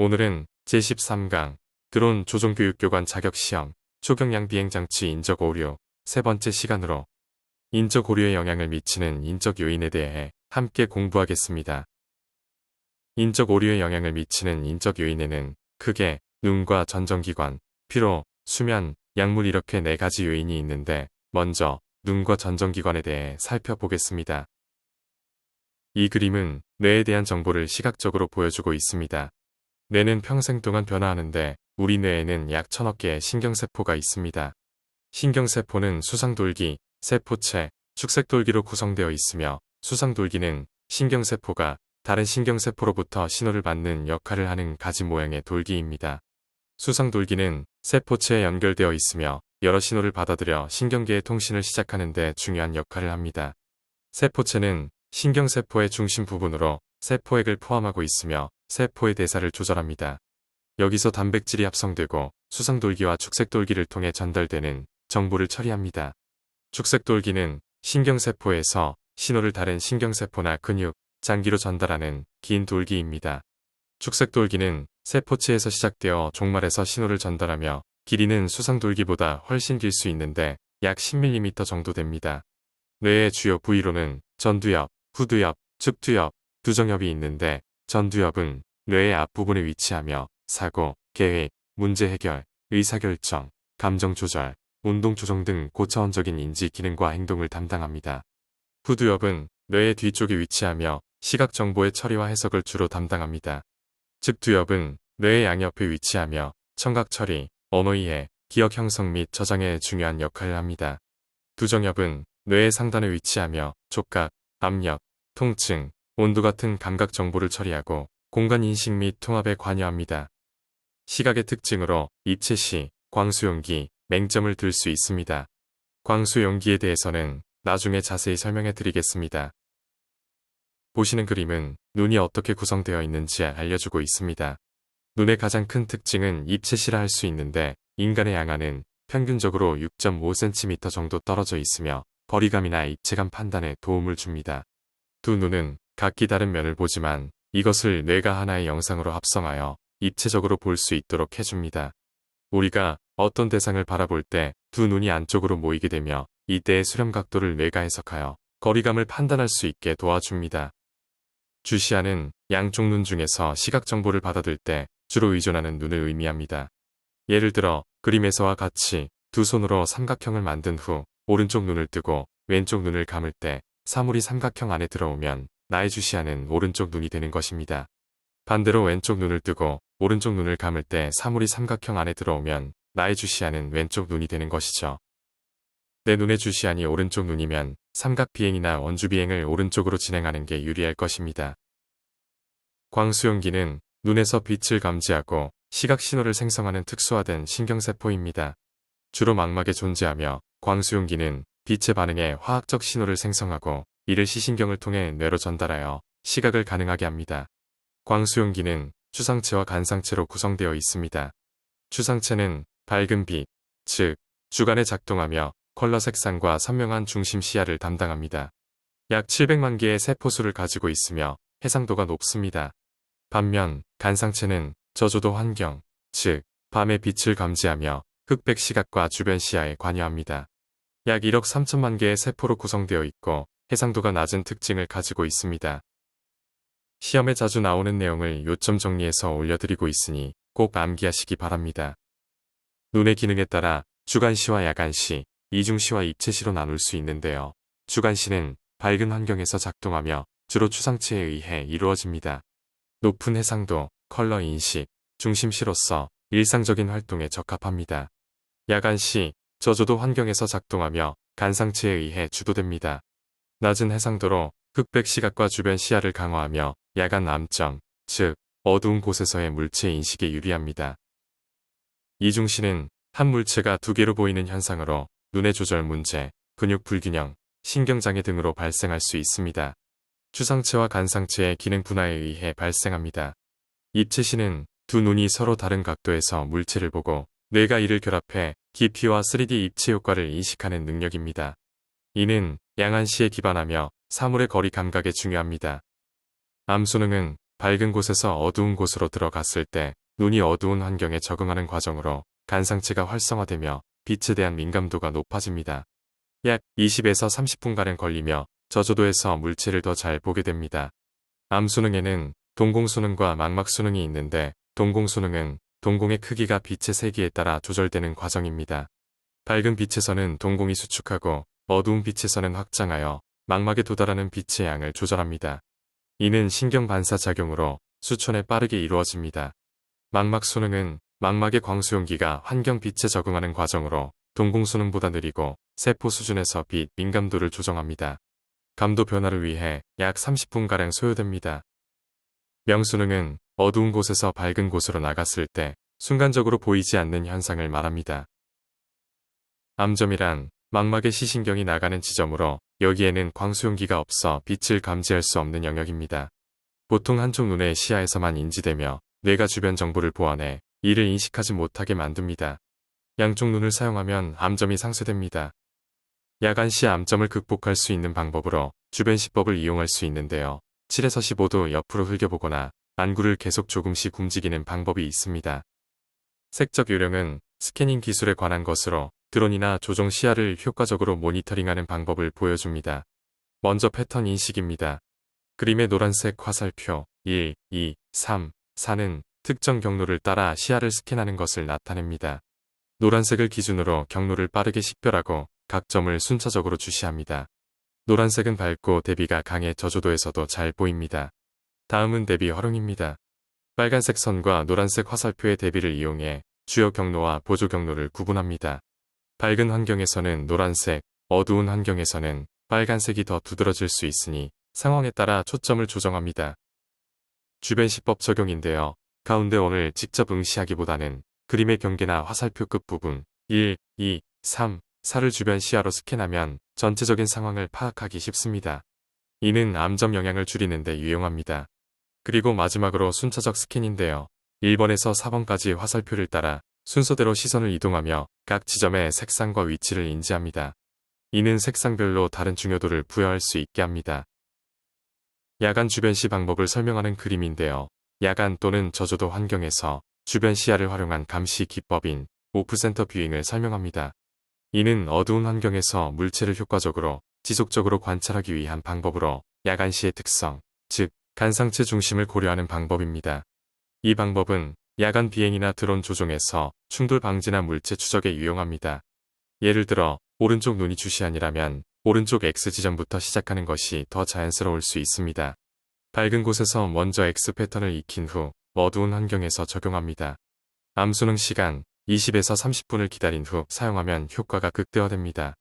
오늘은 제13강 드론 조종교육교관 자격시험 초경량 비행장치 인적 오류 세 번째 시간으로 인적 오류에 영향을 미치는 인적 요인에 대해 함께 공부하겠습니다. 인적 오류에 영향을 미치는 인적 요인에는 크게 눈과 전정기관, 피로, 수면, 약물 이렇게 네 가지 요인이 있는데 먼저 눈과 전정기관에 대해 살펴보겠습니다. 이 그림은 뇌에 대한 정보를 시각적으로 보여주고 있습니다. 뇌는 평생 동안 변화하는데 우리 뇌에는 약 1000억 개의 신경세포가 있습니다. 신경세포는 수상돌기, 세포체, 축색돌기로 구성되어 있으며 수상돌기는 신경세포가 다른 신경세포로부터 신호를 받는 역할을 하는 가지 모양의 돌기입니다. 수상돌기는 세포체에 연결되어 있으며 여러 신호를 받아들여 신경계의 통신을 시작하는 데 중요한 역할을 합니다. 세포체는 신경세포의 중심 부분으로 세포액을 포함하고 있으며 세포의 대사를 조절합니다. 여기서 단백질이 합성되고 수상돌기와 축색돌기를 통해 전달되는 정보를 처리합니다. 축색돌기는 신경세포에서 신호를 다른 신경세포나 근육, 장기로 전달하는 긴 돌기입니다. 축색돌기는 세포체에서 시작되어 종말에서 신호를 전달하며 길이는 수상돌기보다 훨씬 길 수 있는데 약 10mm 정도 됩니다. 뇌의 주요 부위로는 전두엽, 후두엽, 측두엽, 두정엽이 있는데 전두엽은 뇌의 앞부분에 위치하며 사고, 계획, 문제 해결, 의사결정, 감정 조절, 운동 조정 등 고차원적인 인지 기능과 행동을 담당합니다. 후두엽은 뇌의 뒤쪽에 위치하며 시각 정보의 처리와 해석을 주로 담당합니다. 측두엽은 뇌의 양옆에 위치하며 청각 처리, 언어 이해, 기억 형성 및 저장에 중요한 역할을 합니다. 두정엽은 뇌의 상단에 위치하며 촉각, 압력, 통증, 온도 같은 감각 정보를 처리하고 공간 인식 및 통합에 관여합니다. 시각의 특징으로 입체시, 광수용기, 맹점을 들 수 있습니다. 광수용기에 대해서는 나중에 자세히 설명해 드리겠습니다. 보시는 그림은 눈이 어떻게 구성되어 있는지 알려주고 있습니다. 눈의 가장 큰 특징은 입체시라 할 수 있는데 인간의 양안은 평균적으로 6.5cm 정도 떨어져 있으며 거리감이나 입체감 판단에 도움을 줍니다. 두 눈은 각기 다른 면을 보지만 이것을 뇌가 하나의 영상으로 합성하여 입체적으로 볼 수 있도록 해줍니다. 우리가 어떤 대상을 바라볼 때 두 눈이 안쪽으로 모이게 되며 이때의 수렴 각도를 뇌가 해석하여 거리감을 판단할 수 있게 도와줍니다. 주시하는 양쪽 눈 중에서 시각 정보를 받아들 때 주로 의존하는 눈을 의미합니다. 예를 들어 그림에서와 같이 두 손으로 삼각형을 만든 후 오른쪽 눈을 뜨고 왼쪽 눈을 감을 때 사물이 삼각형 안에 들어오면 나의 주시하는 오른쪽 눈이 되는 것입니다. 반대로 왼쪽 눈을 뜨고 오른쪽 눈을 감을 때 사물이 삼각형 안에 들어오면 나의 주시하는 왼쪽 눈이 되는 것이죠. 내 눈의 주시한이 오른쪽 눈이면 삼각 비행이나 원주 비행을 오른쪽으로 진행하는 게 유리할 것입니다. 광수용기는 눈에서 빛을 감지하고 시각 신호를 생성하는 특수화된 신경세포입니다. 주로 망막에 존재하며 광수용기는 빛에 반응해 화학적 신호를 생성하고 이를 시신경을 통해 뇌로 전달하여 시각을 가능하게 합니다. 광수용기는 추상체와 간상체로 구성되어 있습니다. 추상체는 밝은 빛, 즉 주간에 작동하며 컬러 색상과 선명한 중심 시야를 담당합니다. 약 700만 개의 세포수를 가지고 있으며 해상도가 높습니다. 반면 간상체는 저조도 환경, 즉 밤의 빛을 감지하며 흑백 시각과 주변 시야에 관여합니다. 약 1억 3천만 개의 세포로 구성되어 있고 해상도가 낮은 특징을 가지고 있습니다. 시험에 자주 나오는 내용을 요점 정리해서 올려드리고 있으니 꼭 암기하시기 바랍니다. 눈의 기능에 따라 주간시와 야간시, 이중시와 입체시로 나눌 수 있는데요. 주간시는 밝은 환경에서 작동하며 주로 추상체에 의해 이루어집니다. 높은 해상도, 컬러 인식, 중심시로서 일상적인 활동에 적합합니다. 야간시, 저조도 환경에서 작동하며 간상체에 의해 주도됩니다. 낮은 해상도로 흑백 시각과 주변 시야를 강화하며 야간 암점, 즉 어두운 곳에서의 물체 인식에 유리합니다. 이중시는 한 물체가 두 개로 보이는 현상으로 눈의 조절 문제, 근육 불균형, 신경장애 등으로 발생할 수 있습니다. 추상체와 간상체의 기능 분화에 의해 발생합니다. 입체시는 두 눈이 서로 다른 각도에서 물체를 보고 뇌가 이를 결합해 깊이와 3D 입체 효과를 인식하는 능력입니다. 이는 양안시에 기반하며 사물의 거리 감각에 중요합니다. 암소능은 밝은 곳에서 어두운 곳으로 들어갔을 때 눈이 어두운 환경에 적응하는 과정으로 간상체가 활성화되며 빛에 대한 민감도가 높아집니다. 약 20에서 30분가량 걸리며 저조도에서 물체를 더 잘 보게 됩니다. 암수능에는 동공수능과 망막수능이 있는데 동공수능은 동공의 크기가 빛의 세기에 따라 조절되는 과정입니다. 밝은 빛에서는 동공이 수축하고 어두운 빛에서는 확장하여 망막에 도달하는 빛의 양을 조절합니다. 이는 신경 반사작용으로 수천에 빠르게 이루어집니다. 망막 수능은 망막의 광수용기가 환경 빛에 적응하는 과정으로 동공 수능보다 느리고 세포 수준에서 빛 민감도를 조정합니다. 감도 변화를 위해 약 30분가량 소요됩니다. 명수능은 어두운 곳에서 밝은 곳으로 나갔을 때 순간적으로 보이지 않는 현상을 말합니다. 암점이란 망막의 시신경이 나가는 지점으로 여기에는 광수용기가 없어 빛을 감지할 수 없는 영역입니다. 보통 한쪽 눈의 시야에서만 인지되며 뇌가 주변 정보를 보완해 이를 인식하지 못하게 만듭니다. 양쪽 눈을 사용하면 암점이 상쇄됩니다. 야간 시야 암점을 극복할 수 있는 방법으로 주변 시법을 이용할 수 있는데요. 7에서 15도 옆으로 흘겨보거나 안구를 계속 조금씩 움직이는 방법이 있습니다. 색적 요령은 스캐닝 기술에 관한 것으로 드론이나 조종 시야를 효과적으로 모니터링하는 방법을 보여줍니다. 먼저 패턴 인식입니다. 그림의 노란색 화살표 1, 2, 3, 4는 특정 경로를 따라 시야를 스캔하는 것을 나타냅니다. 노란색을 기준으로 경로를 빠르게 식별하고 각 점을 순차적으로 주시합니다. 노란색은 밝고 대비가 강해 저조도에서도 잘 보입니다. 다음은 대비 활용입니다. 빨간색 선과 노란색 화살표의 대비를 이용해 주요 경로와 보조 경로를 구분합니다. 밝은 환경에서는 노란색, 어두운 환경에서는 빨간색이 더 두드러질 수 있으니 상황에 따라 초점을 조정합니다. 주변 시법 적용인데요. 가운데 원을 직접 응시하기보다는 그림의 경계나 화살표 끝 부분 1, 2, 3, 4를 주변 시야로 스캔하면 전체적인 상황을 파악하기 쉽습니다. 이는 암점 영향을 줄이는 데 유용합니다. 그리고 마지막으로 순차적 스캔인데요. 1번에서 4번까지 화살표를 따라 순서대로 시선을 이동하며 각 지점의 색상과 위치를 인지합니다. 이는 색상별로 다른 중요도를 부여할 수 있게 합니다. 야간 주변시 방법을 설명하는 그림인데요. 야간 또는 저조도 환경에서 주변 시야를 활용한 감시 기법인 오프센터 뷰잉을 설명합니다. 이는 어두운 환경에서 물체를 효과적으로 지속적으로 관찰하기 위한 방법으로 야간 시의 특성, 즉 간상체 중심을 고려하는 방법입니다. 이 방법은 야간 비행이나 드론 조종에서 충돌 방지나 물체 추적에 유용합니다. 예를 들어 오른쪽 눈이 주시안이라면 오른쪽 X지점부터 시작하는 것이 더 자연스러울 수 있습니다. 밝은 곳에서 먼저 X 패턴을 익힌 후 어두운 환경에서 적용합니다. 암수능 시간 20에서 30분을 기다린 후 사용하면 효과가 극대화됩니다.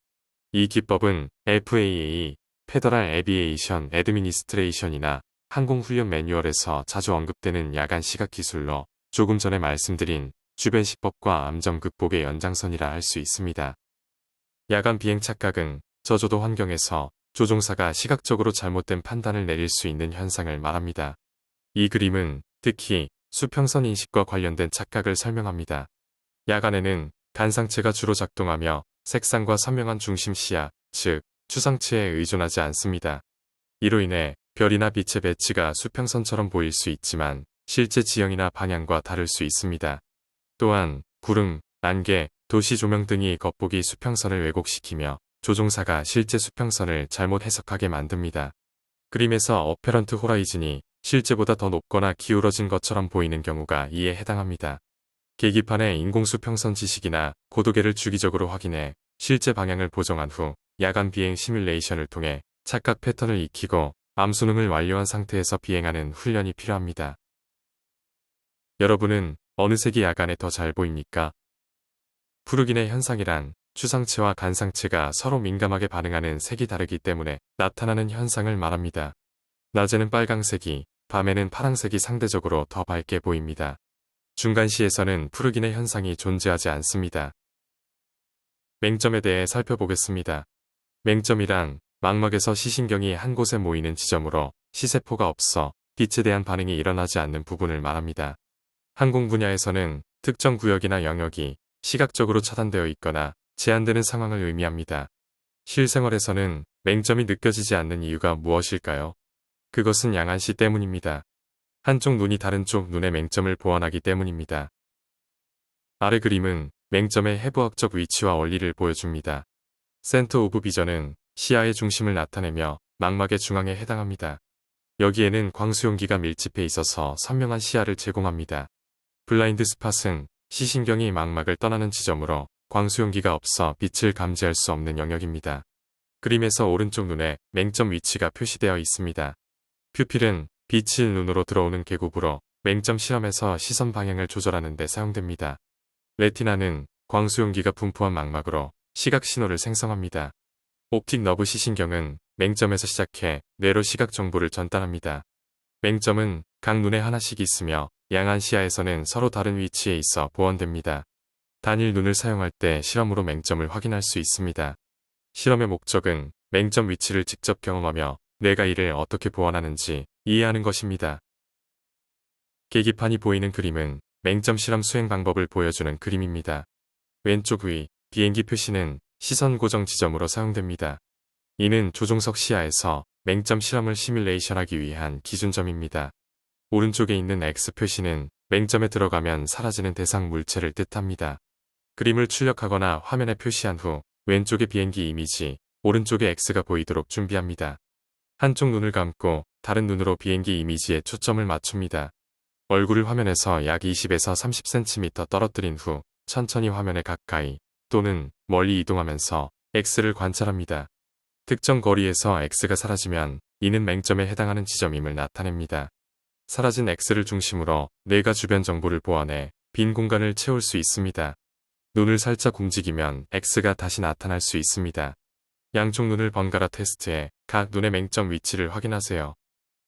이 기법은 FAA, 페더럴 애비에이션 애드미니스트레이션이나 항공훈련 매뉴얼에서 자주 언급되는 야간 시각 기술로 조금 전에 말씀드린 주변 시법과 암점 극복의 연장선이라 할 수 있습니다. 야간 비행 착각은 저조도 환경에서 조종사가 시각적으로 잘못된 판단을 내릴 수 있는 현상을 말합니다. 이 그림은 특히 수평선 인식과 관련된 착각을 설명합니다. 야간에는 간상체가 주로 작동하며 색상과 선명한 중심 시야, 즉 추상체에 의존하지 않습니다. 이로 인해 별이나 빛의 배치가 수평선처럼 보일 수 있지만 실제 지형이나 방향과 다를 수 있습니다. 또한 구름, 안개, 도시 조명 등이 겉보기 수평선을 왜곡시키며 조종사가 실제 수평선을 잘못 해석하게 만듭니다. 그림에서 어페런트 호라이즌이 실제보다 더 높거나 기울어진 것처럼 보이는 경우가 이에 해당합니다. 계기판의 인공수평선 지식이나 고도계를 주기적으로 확인해 실제 방향을 보정한 후 야간 비행 시뮬레이션을 통해 착각 패턴을 익히고 암수능을 완료한 상태에서 비행하는 훈련이 필요합니다. 여러분은 어느 색이 야간에 더 잘 보입니까? 푸르긴의 현상이란 추상체와 간상체가 서로 민감하게 반응하는 색이 다르기 때문에 나타나는 현상을 말합니다. 낮에는 빨강색이, 밤에는 파랑색이 상대적으로 더 밝게 보입니다. 중간시에서는 푸르긴의 현상이 존재하지 않습니다. 맹점에 대해 살펴보겠습니다. 맹점이란 망막에서 시신경이 한 곳에 모이는 지점으로 시세포가 없어 빛에 대한 반응이 일어나지 않는 부분을 말합니다. 항공 분야에서는 특정 구역이나 영역이 시각적으로 차단되어 있거나 제한되는 상황을 의미합니다. 실생활에서는 맹점이 느껴지지 않는 이유가 무엇일까요? 그것은 양안시 때문입니다. 한쪽 눈이 다른 쪽 눈의 맹점을 보완하기 때문입니다. 아래 그림은 맹점의 해부학적 위치와 원리를 보여줍니다. 센터 오브 비전은 시야의 중심을 나타내며 망막의 중앙에 해당합니다. 여기에는 광수용기가 밀집해 있어서 선명한 시야를 제공합니다. 블라인드 스팟은 시신경이 망막을 떠나는 지점으로 광수용기가 없어 빛을 감지할 수 없는 영역입니다. 그림에서 오른쪽 눈에 맹점 위치가 표시되어 있습니다. 퓨필은 빛이 눈으로 들어오는 계급으로 맹점 실험에서 시선 방향을 조절하는 데 사용됩니다. 레티나는 광수용기가 분포한 망막으로 시각 신호를 생성합니다. 옵틱 너브 시신경은 맹점에서 시작해 뇌로 시각 정보를 전달합니다. 맹점은 각 눈에 하나씩 있으며 양안 시야에서는 서로 다른 위치에 있어 보완됩니다. 단일 눈을 사용할 때 실험으로 맹점을 확인할 수 있습니다. 실험의 목적은 맹점 위치를 직접 경험하며 뇌가 이를 어떻게 보완하는지 이해하는 것입니다. 계기판이 보이는 그림은 맹점 실험 수행 방법을 보여주는 그림입니다. 왼쪽 위 비행기 표시는 시선 고정 지점으로 사용됩니다. 이는 조종석 시야에서 맹점 실험을 시뮬레이션하기 위한 기준점입니다. 오른쪽에 있는 X 표시는 맹점에 들어가면 사라지는 대상 물체를 뜻합니다. 그림을 출력하거나 화면에 표시한 후 왼쪽의 비행기 이미지, 오른쪽에 X가 보이도록 준비합니다. 한쪽 눈을 감고 다른 눈으로 비행기 이미지에 초점을 맞춥니다. 얼굴을 화면에서 약 20에서 30cm 떨어뜨린 후 천천히 화면에 가까이 또는 멀리 이동하면서 X를 관찰합니다. 특정 거리에서 X가 사라지면 이는 맹점에 해당하는 지점임을 나타냅니다. 사라진 X를 중심으로 뇌가 주변 정보를 보완해 빈 공간을 채울 수 있습니다. 눈을 살짝 움직이면 X가 다시 나타날 수 있습니다. 양쪽 눈을 번갈아 테스트해 각 눈의 맹점 위치를 확인하세요.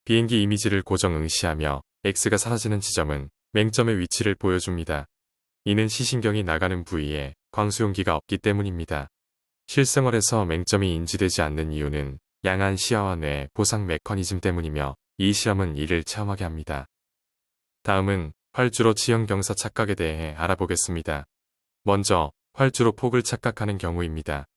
비행기 이미지를 고정 응시하며 X가 사라지는 지점은 맹점의 위치를 보여줍니다. 이는 시신경이 나가는 부위에 광수용기가 없기 때문입니다. 실생활에서 맹점이 인지되지 않는 이유는 양안 시야와 뇌 보상 메커니즘 때문이며 이 실험은 이를 체험하게 합니다. 다음은 활주로 지형 경사 착각에 대해 알아보겠습니다. 먼저 활주로 폭을 착각하는 경우입니다.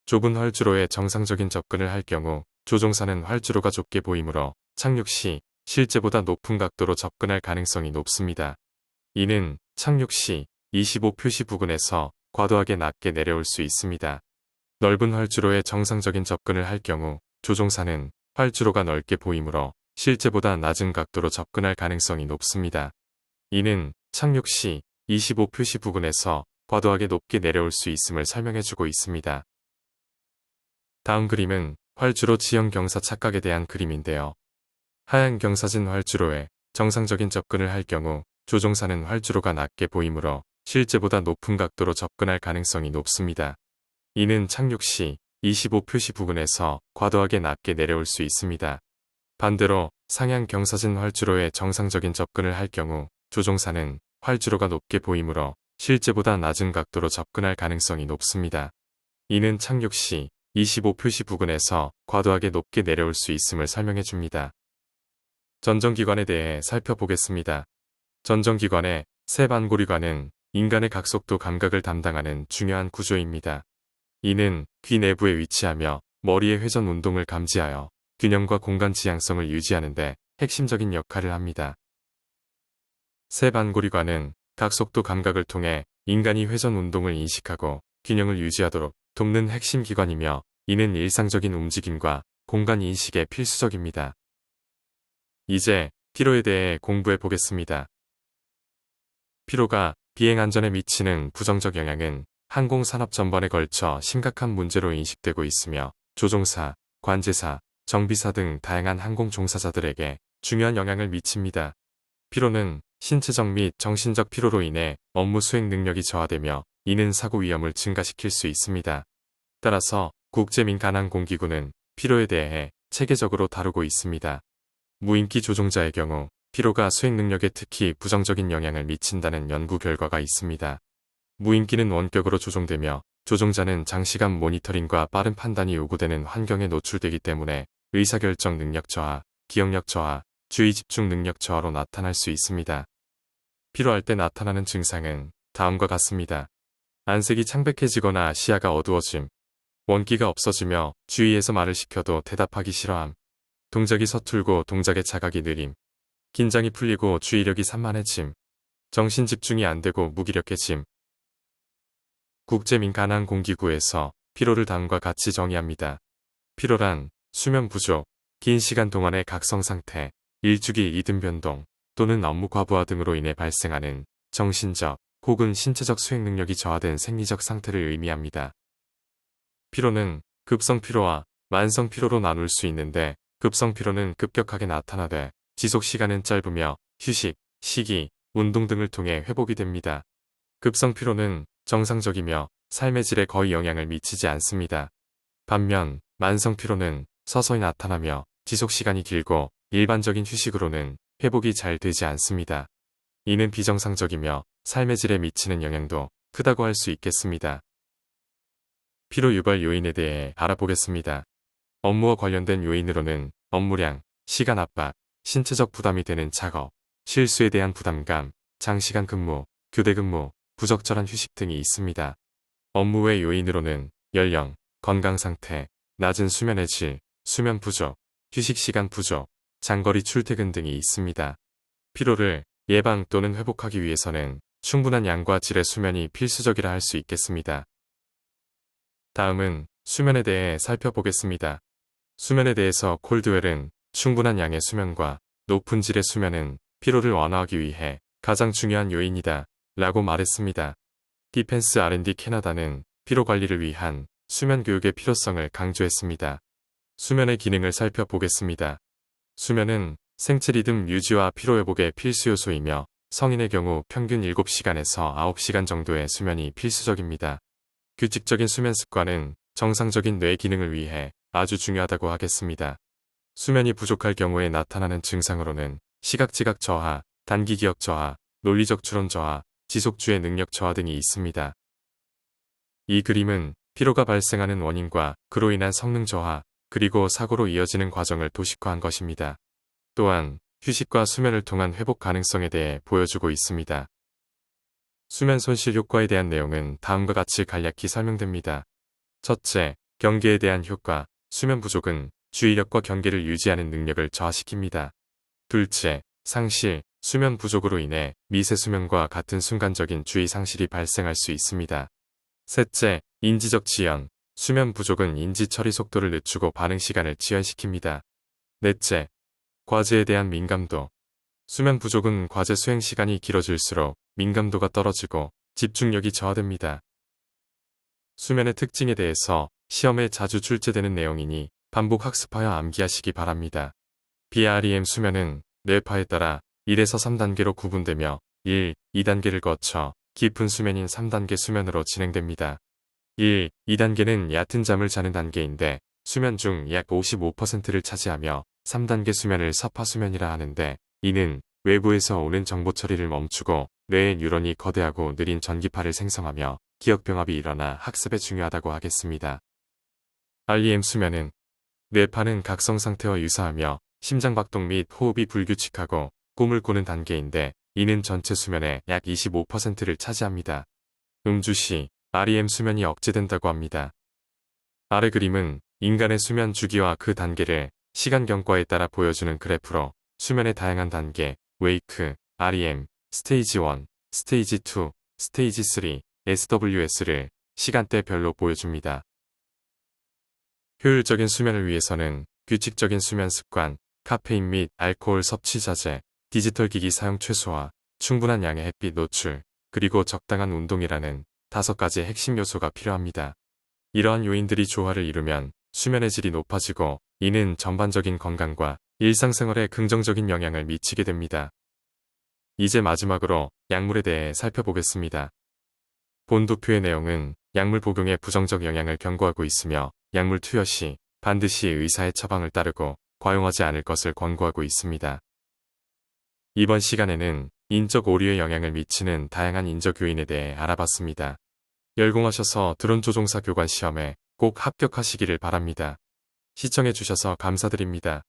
좁은 활주로에 정상적인 접근을 할 경우 조종사는 활주로가 좁게 보이므로 착륙 시 실제보다 높은 각도로 접근할 가능성이 높습니다. 이는 착륙 시 25 표시 부근에서 과도하게 낮게 내려올 수 있습니다. 넓은 활주로에 정상적인 접근을 할 경우 조종사는 활주로가 넓게 보이므로 실제보다 낮은 각도로 접근할 가능성이 높습니다. 이는 착륙 시 25 표시 부근에서 과도하게 높게 내려올 수 있음을 설명해주고 있습니다. 다음 그림은 활주로 지형 경사 착각에 대한 그림인데요. 하얀 경사진 활주로에 정상적인 접근을 할 경우 조종사는 활주로가 낮게 보이므로 실제보다 높은 각도로 접근할 가능성이 높습니다. 이는 착륙 시 25 표시 부근에서 과도하게 낮게 내려올 수 있습니다. 반대로 상향 경사진 활주로에 정상적인 접근을 할 경우 조종사는 활주로가 높게 보이므로 실제보다 낮은 각도로 접근할 가능성이 높습니다. 이는 착륙 시 25 표시 부근에서 과도하게 높게 내려올 수 있음을 설명해 줍니다. 전정기관에 대해 살펴보겠습니다. 전정기관의 세반고리관은 인간의 각속도 감각을 담당하는 중요한 구조입니다. 이는 귀 내부에 위치하며 머리의 회전 운동을 감지하여 균형과 공간 지향성을 유지하는 데 핵심적인 역할을 합니다. 세반고리관은 각속도 감각을 통해 인간이 회전 운동을 인식하고 균형을 유지하도록 돕는 핵심 기관이며 이는 일상적인 움직임과 공간 인식에 필수적입니다. 이제 피로에 대해 공부해 보겠습니다. 피로가 비행 안전에 미치는 부정적 영향은 항공산업 전반에 걸쳐 심각한 문제로 인식되고 있으며 조종사, 관제사, 정비사 등 다양한 항공 종사자들에게 중요한 영향을 미칩니다. 피로는 신체적 및 정신적 피로로 인해 업무 수행 능력이 저하되며 이는 사고 위험을 증가시킬 수 있습니다. 따라서 국제민간항공기구는 피로에 대해 체계적으로 다루고 있습니다. 무인기 조종자의 경우 피로가 수행 능력에 특히 부정적인 영향을 미친다는 연구 결과가 있습니다. 무인기는 원격으로 조종되며 조종자는 장시간 모니터링과 빠른 판단이 요구되는 환경에 노출되기 때문에 의사결정 능력 저하, 기억력 저하, 주의 집중 능력 저하로 나타날 수 있습니다. 피로할 때 나타나는 증상은 다음과 같습니다. 안색이 창백해지거나 시야가 어두워짐, 원기가 없어지며 주위에서 말을 시켜도 대답하기 싫어함, 동작이 서툴고 동작의 자각이 느림, 긴장이 풀리고 주의력이 산만해짐. 정신 집중이 안 되고 무기력해짐. 국제민간항공기구에서 피로를 다음과 같이 정의합니다. 피로란 수면 부족, 긴 시간 동안의 각성 상태, 일주기 이듬 변동 또는 업무 과부하 등으로 인해 발생하는 정신적 혹은 신체적 수행 능력이 저하된 생리적 상태를 의미합니다. 피로는 급성 피로와 만성 피로로 나눌 수 있는데 급성 피로는 급격하게 나타나되 지속 시간은 짧으며 휴식, 식이, 운동 등을 통해 회복이 됩니다. 급성 피로는 정상적이며 삶의 질에 거의 영향을 미치지 않습니다. 반면 만성 피로는 서서히 나타나며 지속 시간이 길고 일반적인 휴식으로는 회복이 잘 되지 않습니다. 이는 비정상적이며 삶의 질에 미치는 영향도 크다고 할 수 있겠습니다. 피로 유발 요인에 대해 알아보겠습니다. 업무와 관련된 요인으로는 업무량, 시간 압박, 신체적 부담이 되는 작업, 실수에 대한 부담감, 장시간 근무, 교대 근무, 부적절한 휴식 등이 있습니다. 업무 외 요인으로는 연령, 건강 상태, 낮은 수면의 질, 수면 부족, 휴식 시간 부족, 장거리 출퇴근 등이 있습니다. 피로를 예방 또는 회복하기 위해서는 충분한 양과 질의 수면이 필수적이라 할 수 있겠습니다. 다음은 수면에 대해 살펴보겠습니다. 수면에 대해서 콜드웰은 충분한 양의 수면과 높은 질의 수면은 피로를 완화하기 위해 가장 중요한 요인이다 라고 말했습니다. 디펜스 R&D 캐나다는 피로 관리를 위한 수면 교육의 필요성을 강조했습니다. 수면의 기능을 살펴보겠습니다. 수면은 생체 리듬 유지와 피로 회복의 필수 요소이며 성인의 경우 평균 7시간에서 9시간 정도의 수면이 필수적입니다. 규칙적인 수면 습관은 정상적인 뇌 기능을 위해 아주 중요하다고 하겠습니다. 수면이 부족할 경우에 나타나는 증상으로는 시각지각 저하, 단기 기억 저하, 논리적 추론 저하, 지속주의 능력 저하 등이 있습니다. 이 그림은 피로가 발생하는 원인과 그로 인한 성능 저하, 그리고 사고로 이어지는 과정을 도식화한 것입니다. 또한 휴식과 수면을 통한 회복 가능성에 대해 보여주고 있습니다. 수면 손실 효과에 대한 내용은 다음과 같이 간략히 설명됩니다. 첫째, 경계에 대한 효과. 수면 부족은 주의력과 경계를 유지하는 능력을 저하시킵니다. 둘째, 상실. 수면 부족으로 인해 미세 수면과 같은 순간적인 주의 상실이 발생할 수 있습니다. 셋째, 인지적 지연. 수면 부족은 인지 처리 속도를 늦추고 반응 시간을 지연시킵니다. 넷째, 과제에 대한 민감도. 수면 부족은 과제 수행 시간이 길어질수록 민감도가 떨어지고 집중력이 저하됩니다. 수면의 특징에 대해서 시험에 자주 출제되는 내용이니 반복 학습하여 암기하시기 바랍니다. BREM 수면은 뇌파에 따라 1에서 3단계로 구분되며 1, 2단계를 거쳐 깊은 수면인 3단계 수면으로 진행됩니다. 1, 2단계는 얕은 잠을 자는 단계인데 수면 중 약 55%를 차지하며 3단계 수면을 서파수면이라 하는데 이는 외부에서 오는 정보 처리를 멈추고 뇌의 뉴런이 거대하고 느린 전기파를 생성하며 기억병합이 일어나 학습에 중요하다고 하겠습니다. REM 수면은 뇌파는 각성 상태와 유사하며 심장박동 및 호흡이 불규칙하고 꿈을 꾸는 단계인데 이는 전체 수면의 약 25%를 차지합니다. 음주 시 REM 수면이 억제된다고 합니다. 아래 그림은 인간의 수면 주기와 그 단계를 시간 경과에 따라 보여주는 그래프로 수면의 다양한 단계, 웨이크, REM, 스테이지 1, 스테이지 2, 스테이지 3, SWS를 시간대별로 보여줍니다. 효율적인 수면을 위해서는 규칙적인 수면 습관, 카페인 및 알코올 섭취 자제, 디지털 기기 사용 최소화, 충분한 양의 햇빛 노출, 그리고 적당한 운동이라는 5가지 핵심 요소가 필요합니다. 이러한 요인들이 조화를 이루면 수면의 질이 높아지고 이는 전반적인 건강과 일상생활에 긍정적인 영향을 미치게 됩니다. 이제 마지막으로 약물에 대해 살펴보겠습니다. 본 도표의 내용은 약물 복용에 부정적 영향을 경고하고 있으며 약물 투여 시 반드시 의사의 처방을 따르고 과용하지 않을 것을 권고하고 있습니다. 이번 시간에는 인적 오류에 영향을 미치는 다양한 인적 요인에 대해 알아봤습니다. 열공하셔서 드론 조종사 교관 시험에 꼭 합격하시기를 바랍니다. 시청해주셔서 감사드립니다.